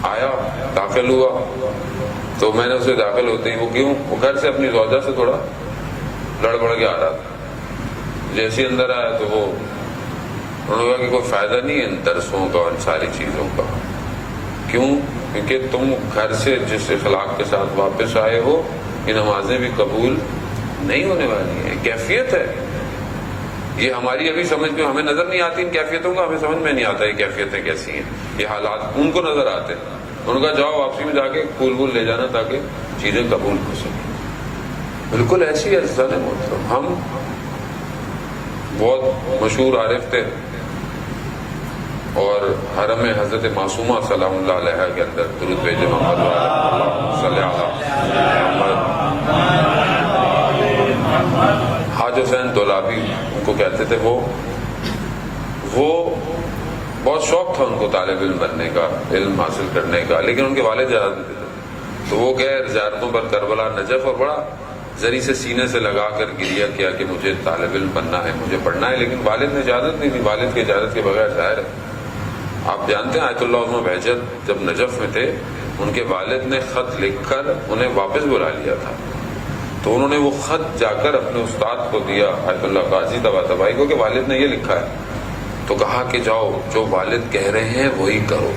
آیا داخل ہوا تو میں نے اسے داخل ہوتے ہی وہ گھر سے اپنی زوجہ سے تھوڑا لڑ بڑ کے آ رہا تھا. جیسے اندر آیا تو انہوں نے کہا کہ کوئی فائدہ نہیں ہے ان درسوں کا ان ساری چیزوں کا. کیوں؟ کیونکہ تم گھر سے جس اخلاق کے ساتھ واپس آئے ہو یہ نمازیں بھی قبول نہیں ہونے والی ہیں. کیفیت ہے یہ ہماری ابھی سمجھ میں ہمیں نظر نہیں آتی ان کیفیتوں کا, ہمیں سمجھ میں نہیں آتا یہ کیفیتیں کیسی ہیں, یہ حالات ان کو نظر آتے ہیں. انہوں نے کہا جاؤ واپسی میں جا کے پھول لے جانا تاکہ چیزیں قبول ہو سکیں. بالکل ایسی ہے عزیزان محترم. ہم بہت مشہور عارف تھے اور حرم حضرت معصومہ سلام اللہ علیہ کے اندر درود بھیجے محمد صلی اللہ حاج حسین دولابی ان کو کہتے تھے. وہ بہت شوق تھا ان کو طالب علم بننے کا, علم حاصل کرنے کا, لیکن ان کے والد اجازت دیتے تھے. تو وہ گئے زیارتوں پر کربلا نجف اور بڑا زری سے سینے سے لگا کر گریہ کیا کہ مجھے طالب علم بننا ہے, مجھے پڑھنا ہے, لیکن والد نے اجازت نہیں دی. والد کی اجازت کے بغیر ظاہر ہے آپ جانتے ہیں آیت اللہ عظمہ بہجت جب نجف میں تھے ان کے والد نے خط لکھ کر انہیں واپس بلا لیا تھا. تو انہوں نے وہ خط جا کر اپنے استاد کو دیا آیت اللہ قاضی طباطبائی کو کہ والد نے یہ لکھا ہے. تو کہا کہ جاؤ جو والد کہہ رہے ہیں وہی کرو.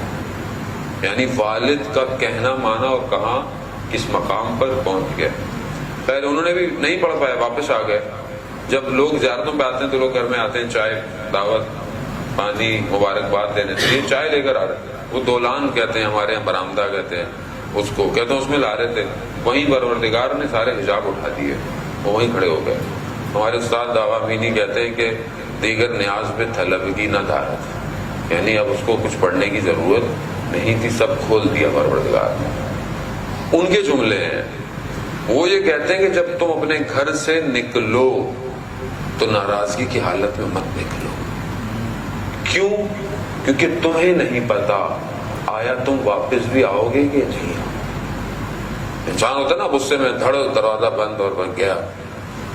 یعنی والد کا کہنا مانا اور کہاں کس مقام پر پہنچ گئے. خیر انہوں نے بھی نہیں پڑھ پایا, واپس آ گئے. جب لوگ زیارتوں پہ آتے ہیں تو لوگ گھر میں آتے ہیں چائے دعوت پانی مبارکباد دینے سے, یہ چائے لے کر آ رہے تھے. وہ دولان کہتے ہیں ہمارے یہاں برآمدہ کہتے ہیں اس کو, کہتے ہیں اس میں لا رہے تھے. وہیں پروردگار نے سارے حجاب اٹھا دیے, وہ وہیں کھڑے ہو گئے. ہمارے استاد دعویٰ مینی کہتے ہیں کہ دیگر نیاز پہ طلبگی نہ دارت, یعنی اب اس کو کچھ پڑھنے کی ضرورت نہیں تھی, سب کھول دیا پروردگار نے. ان کے جملے ہیں. وہ یہ کہتے ہیں کہ جب تم اپنے گھر سے نکلو تو ناراضگی کی حالت میں مت نکلو. کیوں؟ کیونکہ تمہیں نہیں پتا آیا تم واپس بھی آؤ گے کہ نہیں. انسان ہوتا نا غصے میں دھڑ دروازہ بند اور بن گیا,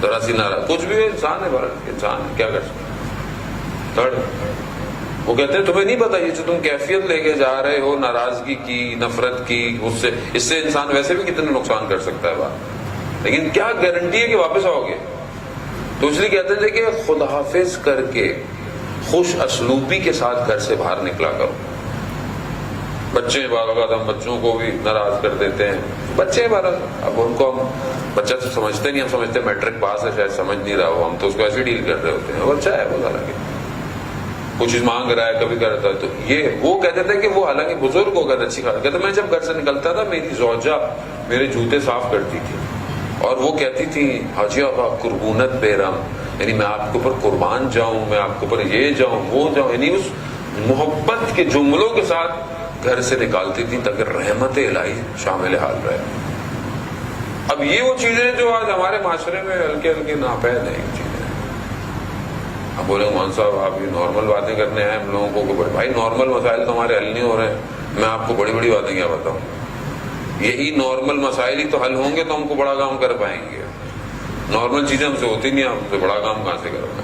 ذرا سی ناراض, کچھ بھی انسان ہے, انسان کیا کر سکتا دھڑ. وہ کہتے ہیں تمہیں نہیں پتا یہ جو تم کیفیت لے کے جا رہے ہو ناراضگی کی, نفرت کی, اس سے انسان ویسے بھی کتنے نقصان کر سکتا ہے بات, لیکن کیا گارنٹی ہے کہ واپس آؤ گے. تو اس لیے کہتے تھے کہ خدا حافظ کر کے خوش اسلوبی کے ساتھ گھر سے باہر نکلا کرو. بچے بعض اوقات ہم بچوں کو بھی ناراض کر دیتے ہیں. بچے بہرحال اب ان کو ہم بچہ تو سمجھتے نہیں, ہم سمجھتے میٹرک پاس ہے شاید سمجھ نہیں رہا ہو, ہم تو اس کو ایسے ڈیل کر رہے ہوتے ہیں. بچہ ہے وہ حالانکہ کچھ چیز مانگ رہا ہے کبھی کرتا ہے. تو یہ وہ کہتے تھے کہ وہ حالانکہ بزرگ ہو گئے اچھی خاص, کہتے میں جب گھر سے نکلتا تھا میری زوجہ میرے جوتے صاف کرتی تھی اور وہ کہتی تھی حاجی آقا قربونت بیرم, یعنی میں آپ کے اوپر قربان جاؤں, میں آپ کے اوپر یہ جاؤں وہ جاؤں, یعنی اس محبت کے جملوں کے ساتھ گھر سے نکالتی تھی تاکہ رحمت الہی شامل حال رہے. اب یہ وہ چیزیں جو آج ہمارے معاشرے میں ہلکے ہلکے ناپید ہیں چیزیں. اب بولے مان صاحب آپ یہ نارمل باتیں کرنے ہیں ہم لوگوں کو, کہ بھائی نارمل مسائل تو ہمارے حل نہیں ہو رہے ہیں, میں آپ کو بڑی بڑی باتیں کیا بتاؤں. یہی نارمل مسائل ہی تو حل ہوں گے تو ہم کو بڑا کام کر پائیں گے. نارمل چیزیں ہم سے ہوتی نہیں, ہم سے بڑا کام کہاں سے کر پائیں.